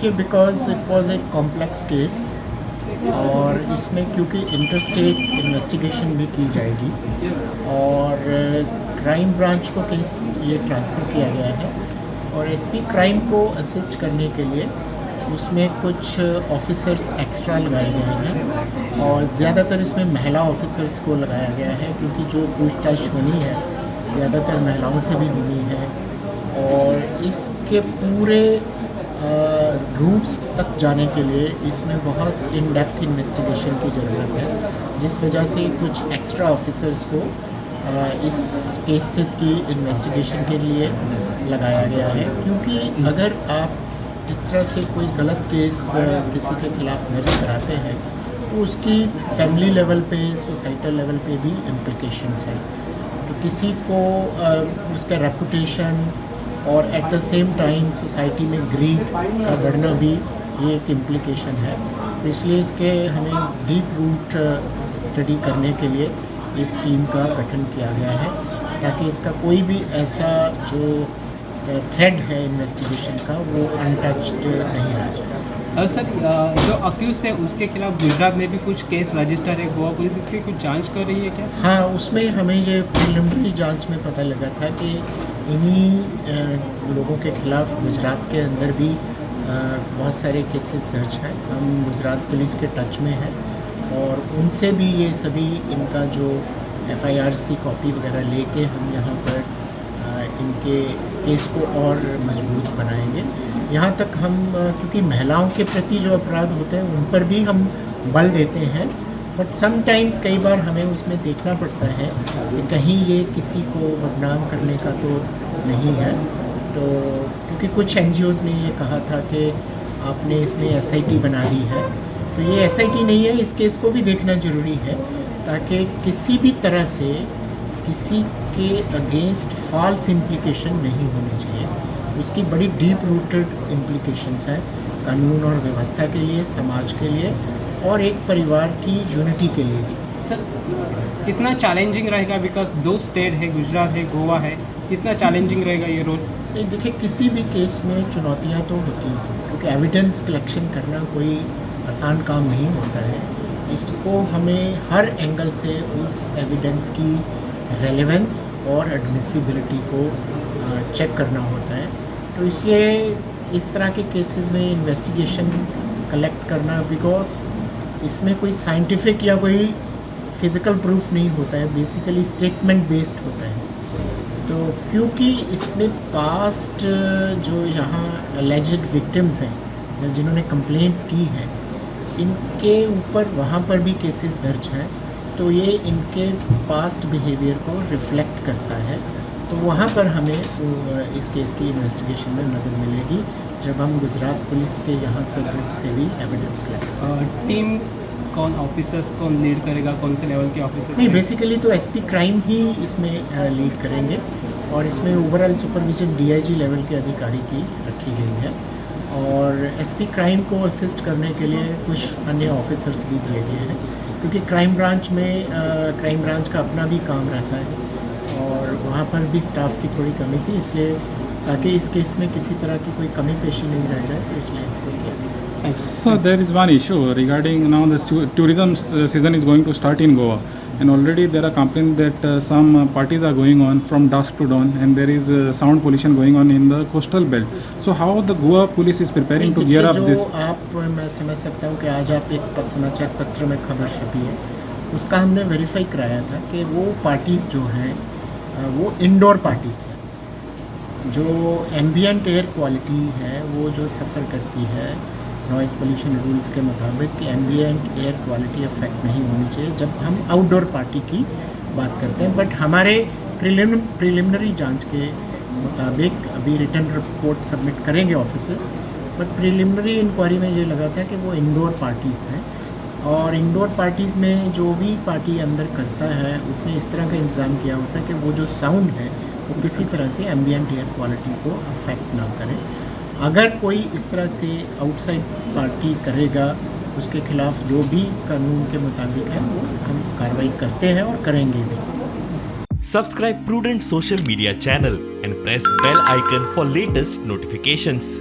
देखिए because it was a complex case और इसमें क्योंकि इंटरस्टेट इन्वेस्टिगेशन भी की जाएगी और क्राइम ब्रांच को केस ये ट्रांसफ़र किया गया है और एसपी क्राइम को असिस्ट करने के लिए उसमें कुछ ऑफिसर्स एक्स्ट्रा लगाए गए हैं और ज़्यादातर इसमें महिला ऑफिसर्स को लगाया गया है क्योंकि जो पूछताछ होनी है ज़्यादातर महिलाओं से भी होनी है और इसके पूरे रूट्स तक जाने के लिए इसमें बहुत इन डेप्थ इन्वेस्टिगेशन की ज़रूरत है जिस वजह से कुछ एक्स्ट्रा ऑफिसर्स को इस केसेस की इन्वेस्टिगेशन के लिए लगाया गया है क्योंकि अगर आप इस तरह से कोई गलत केस किसी के खिलाफ दर्ज कराते हैं तो उसकी फैमिली लेवल पे सोसाइटल लेवल पे भी इम्प्लिकेशंस हैं तो किसी को उसका रेपुटेशन और at the same time society में ग्रीड का बढ़ना भी ये एक इम्प्लिकेशन है तो इसलिए इसके हमें डीप रूट स्टडी करने के लिए इस टीम का गठन किया गया है ताकि इसका कोई भी ऐसा जो थ्रेड है इन्वेस्टिगेशन का वो अनटच्ड नहीं रह जाए। सर जो अक्यूज है उसके खिलाफ गुजरात में भी कुछ केस रजिस्टर है, गोवा पुलिस इसकी कुछ जांच कर रही है क्या? हाँ, उसमें हमें ये प्रिलिमिनरी जांच में पता लगा था कि इन्हीं लोगों के खिलाफ गुजरात के अंदर भी बहुत सारे केसेस दर्ज हैं। हम गुजरात पुलिस के टच में हैं और उनसे भी ये सभी इनका जो एफआईआर्स की कॉपी वगैरह लेके हम यहाँ पर इनके केस को और मजबूत बनाएंगे। यहाँ तक हम क्योंकि महिलाओं के प्रति जो अपराध होते हैं उन पर भी हम बल देते हैं बट समटाइम्स कई बार हमें उसमें देखना पड़ता है कि कहीं ये किसी को बदनाम करने का तो नहीं है। तो क्योंकि कुछ एनजीओज़ ने ये कहा था कि आपने इसमें एसआईटी बना दी है तो ये एसआईटी नहीं है, इस केस को भी देखना ज़रूरी है ताकि किसी भी तरह से किसी के अगेंस्ट फॉल्स इम्प्लिकेशन नहीं होनी चाहिए। उसकी बड़ी डीप रूटेड इम्प्लिकेशंस हैं कानून और व्यवस्था के लिए, समाज के लिए और एक परिवार की यूनिटी के लिए भी। सर कितना चैलेंजिंग रहेगा बिकॉज दो स्टेट है, गुजरात है, गोवा है, कितना चैलेंजिंग रहेगा ये रोल? देखिए किसी भी केस में चुनौतियाँ तो होती हैं क्योंकि एविडेंस कलेक्शन करना कोई आसान काम नहीं होता है। इसको हमें हर एंगल से उस एविडेंस की रेलेवेंस और एडमिसिबिलिटी को चेक करना होता है। तो इसलिए इस तरह के केसेस में इन्वेस्टिगेशन कलेक्ट करना बिकॉज इसमें कोई साइंटिफिक या कोई फिज़िकल प्रूफ नहीं होता है, बेसिकली स्टेटमेंट बेस्ड होता है। तो क्योंकि इसमें पास्ट जो यहाँ एलिजिड विक्टिम्स हैं जिन्होंने कंप्लेंट्स की हैं इनके ऊपर वहाँ पर भी केसेस दर्ज हैं तो ये इनके पास्ट बिहेवियर को रिफ्लेक्ट करता है। तो वहाँ पर हमें इस केस की इन्वेस्टिगेशन में मदद मिलेगी जब हम गुजरात पुलिस के यहाँ से ग्रुप से भी एविडेंस कलेक्ट। टीम कौन ऑफिसर्स कौन लीड करेगा, कौन से लेवल के ऑफिसर्स? नहीं, बेसिकली तो एसपी क्राइम ही इसमें लीड करेंगे और इसमें ओवरऑल सुपरविजन डीआईजी लेवल के अधिकारी की रखी गई है और एसपी क्राइम को असिस्ट करने के लिए कुछ अन्य ऑफिसर्स भी दिए गए हैं क्योंकि क्राइम ब्रांच में क्राइम ब्रांच का अपना भी काम रहता है और वहाँ पर भी स्टाफ की थोड़ी कमी थी, इसलिए ताकि इस केस में किसी तरह की कोई कमी पेशी नहीं रह जाए तो इसलिए इसको किया गया। So there is one issue regarding now the tourism season is going to start in Goa and already there are complaints that some parties are going on from dusk to dawn and there is sound pollution going on in the coastal belt. So how the Goa police is preparing to gear up this? मैं समझ सकता हूँ कि आज आप एक समाचार पत्र में खबर छपी है उसका हमने वेरीफाई कराया था कि वो पार्टीज़ जो हैं वो इंडोर पार्टीज़ हैं। जो एम्बियंट एयर क्वालिटी है वो जो सफ़र करती है नॉइज़ पोल्यूशन रूल्स के मुताबिक कि एम्बियंट एयर क्वालिटी अफेक्ट नहीं होनी चाहिए जब हम आउटडोर पार्टी की बात करते हैं। बट हमारे प्रिलिमिनरी जांच के मुताबिक अभी रिटर्न रिपोर्ट सबमिट करेंगे ऑफिसर्स बट प्रिलिमिनरी इंक्वायरी में ये लगा था कि वो इंडोर पार्टीज़ हैं और इंडोर पार्टीज़ में जो भी पार्टी अंदर करता है उसने इस तरह का इंतज़ाम किया होता है कि वो जो साउंड है वो किसी तरह से एम्बियंट एयर क्वालिटी को अफेक्ट ना करे। अगर कोई इस तरह से आउटसाइड पार्टी करेगा उसके खिलाफ जो भी कानून के मुताबिक है वो हम कार्रवाई करते हैं और करेंगे भी। Subscribe Prudent social media channel and press bell icon for latest notifications.